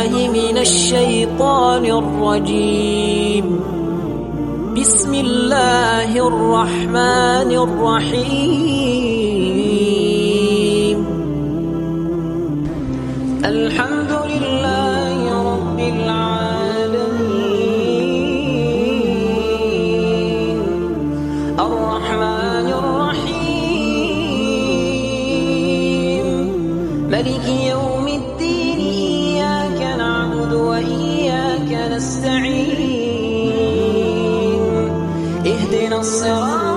بالله من الشيطان الرجيم. بسم الله الرحمن الرحيم. الحمد لله رب العالمين الرحمن الرحيم مالك يوم الدين. إياك نعبد وإياك نستعين. اهدنا الصراط